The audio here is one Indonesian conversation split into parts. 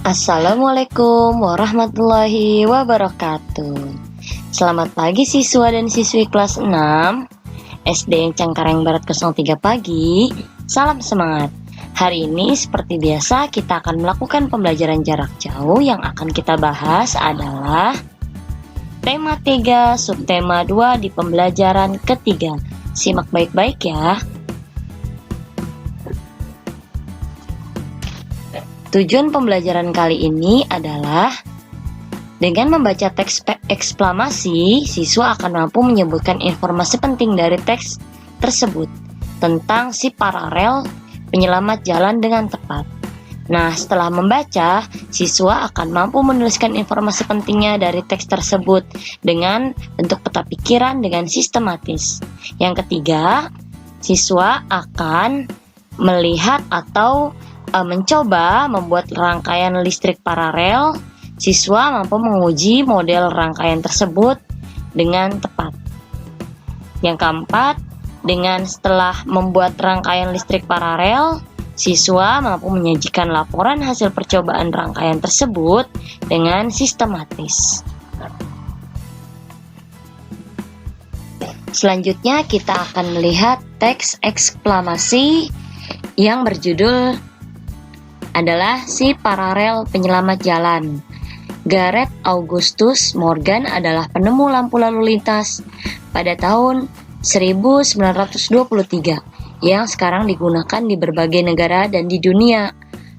Assalamualaikum warahmatullahi wabarakatuh. Selamat pagi siswa dan siswi kelas 6 SD Cengkareng Barat 03 pagi. Salam semangat. Hari ini seperti biasa kita akan melakukan pembelajaran jarak jauh. Yang akan kita bahas adalah tema 3 subtema 2 di pembelajaran ketiga. Simak baik-baik ya. Tujuan pembelajaran kali ini adalah dengan membaca teks eksklamasi, siswa akan mampu menyebutkan informasi penting dari teks tersebut tentang si paralel penyelamat jalan dengan tepat. Nah, setelah membaca, siswa akan mampu menuliskan informasi pentingnya dari teks tersebut dengan bentuk peta pikiran dengan sistematis. Yang ketiga, siswa akan melihat atau mencoba membuat rangkaian listrik paralel. Siswa mampu menguji model rangkaian tersebut dengan tepat. Yang keempat, dengan setelah membuat rangkaian listrik paralel, siswa mampu menyajikan laporan hasil percobaan rangkaian tersebut dengan sistematis. Selanjutnya kita akan melihat teks eksklamasi yang berjudul adalah si paralel penyelamat jalan. Gareth Augustus Morgan adalah penemu lampu lalu lintas pada tahun 1923 yang sekarang digunakan di berbagai negara dan di dunia.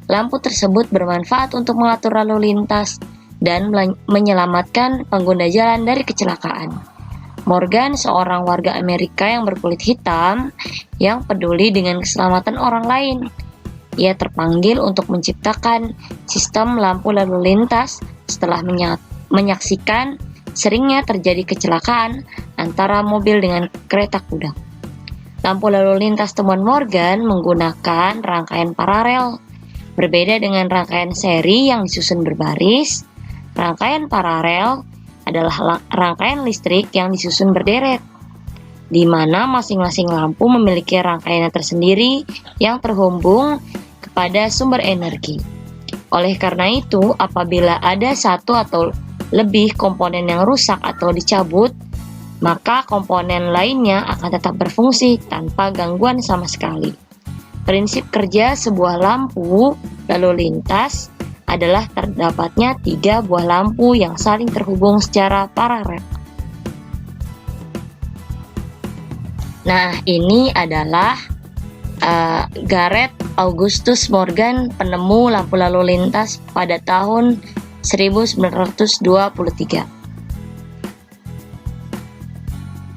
Lampu tersebut bermanfaat untuk mengatur lalu lintas dan menyelamatkan pengguna jalan dari kecelakaan. Morgan seorang warga Amerika yang berkulit hitam yang peduli dengan keselamatan orang lain. Ia terpanggil untuk menciptakan sistem lampu lalu lintas setelah menyaksikan seringnya terjadi kecelakaan antara mobil dengan kereta kuda. Lampu lalu lintas temuan Morgan menggunakan rangkaian paralel. Berbeda dengan rangkaian seri yang disusun berbaris, rangkaian paralel adalah rangkaian listrik yang disusun berderet, di mana masing-masing lampu memiliki rangkaiannya tersendiri yang terhubung kepada sumber energi. Oleh karena itu, apabila ada satu atau lebih komponen yang rusak atau dicabut, maka komponen lainnya akan tetap berfungsi tanpa gangguan sama sekali. Prinsip kerja sebuah lampu lalu lintas adalah terdapatnya 3 buah lampu yang saling terhubung secara paralel. Nah, ini adalah Gareth Augustus Morgan, penemu lampu lalu lintas pada tahun 1923.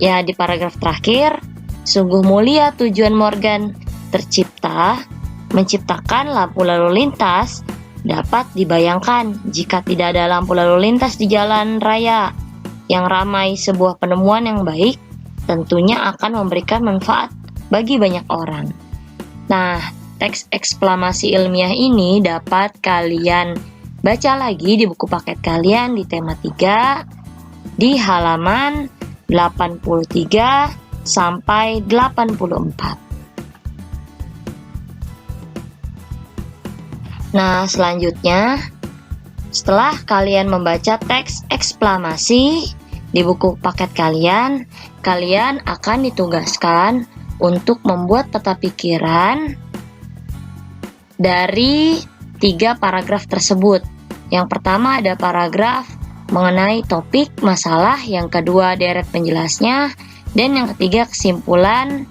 Ya, di paragraf terakhir, sungguh mulia tujuan Morgan menciptakan lampu lalu lintas. Dapat dibayangkan jika tidak ada lampu lalu lintas di jalan raya yang ramai, sebuah penemuan yang baik tentunya akan memberikan manfaat bagi banyak orang. Nah, teks eksklamasi ilmiah ini dapat kalian baca lagi di buku paket kalian di tema 3 di halaman 83 sampai 84. Nah, selanjutnya setelah kalian membaca teks eksklamasi di buku paket kalian, kalian akan ditugaskan untuk membuat peta pikiran dari 3 paragraf tersebut. Yang pertama ada paragraf mengenai topik masalah, yang kedua deret penjelasnya, dan yang ketiga kesimpulan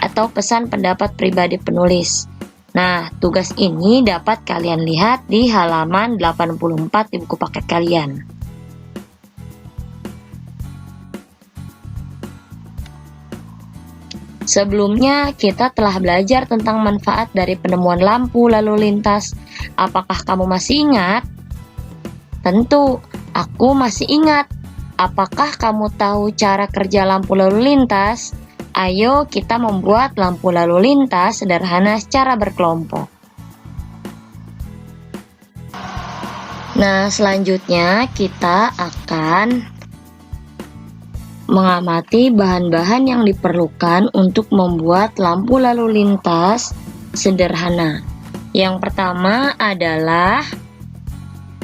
atau pesan pendapat pribadi penulis. Nah, tugas ini dapat kalian lihat di halaman 84 di buku paket kalian. Sebelumnya, kita telah belajar tentang manfaat dari penemuan lampu lalu lintas. Apakah kamu masih ingat? Tentu, aku masih ingat. Apakah kamu tahu cara kerja lampu lalu lintas? Ayo kita membuat lampu lalu lintas sederhana secara berkelompok. Nah, selanjutnya kita akan mengamati bahan-bahan yang diperlukan untuk membuat lampu lalu lintas sederhana. Yang pertama adalah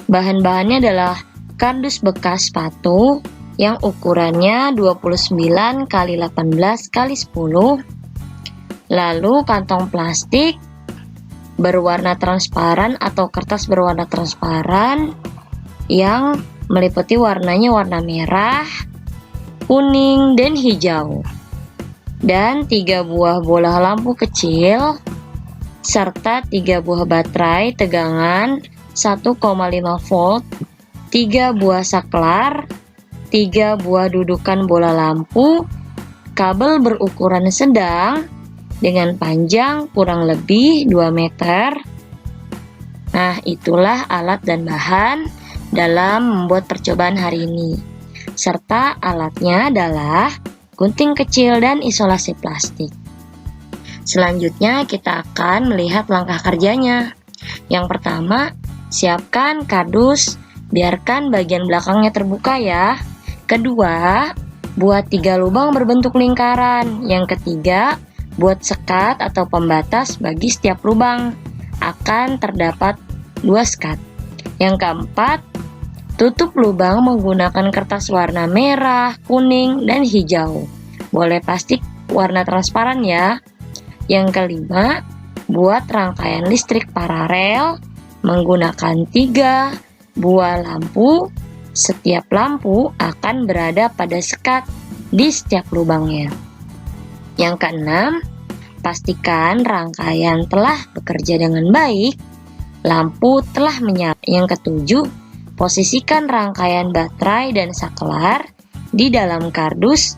Bahan-bahannya adalah kardus bekas sepatu yang ukurannya 29 x 18 x 10, lalu kantong plastik berwarna transparan atau kertas berwarna transparan yang meliputi warnanya warna merah, kuning, dan hijau, dan 3 buah bola lampu kecil serta 3 buah baterai tegangan 1,5 volt, 3 buah saklar, 3 buah dudukan bola lampu, kabel berukuran sedang dengan panjang kurang lebih 2 meter. Nah, itulah alat dan bahan dalam membuat percobaan hari ini. Serta alatnya adalah gunting kecil dan isolasi plastik. Selanjutnya kita akan melihat langkah kerjanya. Yang pertama, siapkan kardus, biarkan bagian belakangnya terbuka ya. Kedua, buat 3 lubang berbentuk lingkaran. Yang ketiga, buat sekat atau pembatas bagi setiap lubang. Akan terdapat 2 sekat. Yang keempat, tutup lubang menggunakan kertas warna merah, kuning, dan hijau. Boleh plastik warna transparan ya. Yang kelima, buat rangkaian listrik paralel menggunakan 3 buah lampu. Setiap lampu akan berada pada sekat di setiap lubangnya. Yang keenam, pastikan rangkaian telah bekerja dengan baik, lampu telah menyala. Yang ketujuh, posisikan rangkaian baterai dan saklar di dalam kardus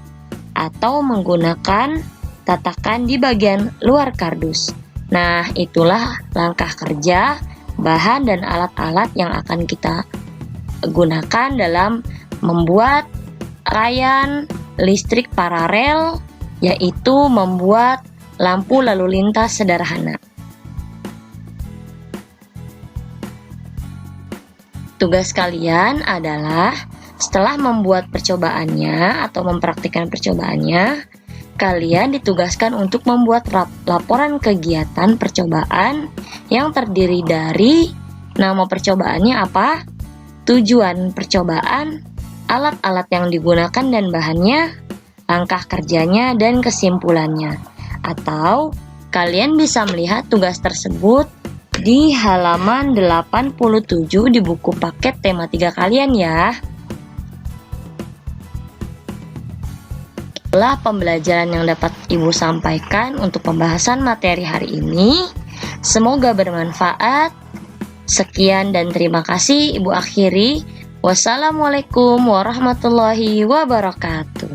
atau menggunakan tatakan di bagian luar kardus. Nah, itulah langkah kerja, bahan dan alat-alat yang akan kita gunakan dalam membuat rangkaian listrik paralel, yaitu membuat lampu lalu lintas sederhana. Tugas kalian adalah setelah membuat percobaannya atau mempraktikkan percobaannya, kalian ditugaskan untuk membuat laporan kegiatan percobaan yang terdiri dari nama percobaannya apa, tujuan percobaan, alat-alat yang digunakan dan bahannya, langkah kerjanya, dan kesimpulannya. Atau kalian bisa melihat tugas tersebut di halaman 87 di buku paket tema 3 kalian ya. Itulah pembelajaran yang dapat Ibu sampaikan untuk pembahasan materi hari ini. Semoga bermanfaat. Sekian dan terima kasih Ibu akhiri. Wassalamualaikum warahmatullahi wabarakatuh.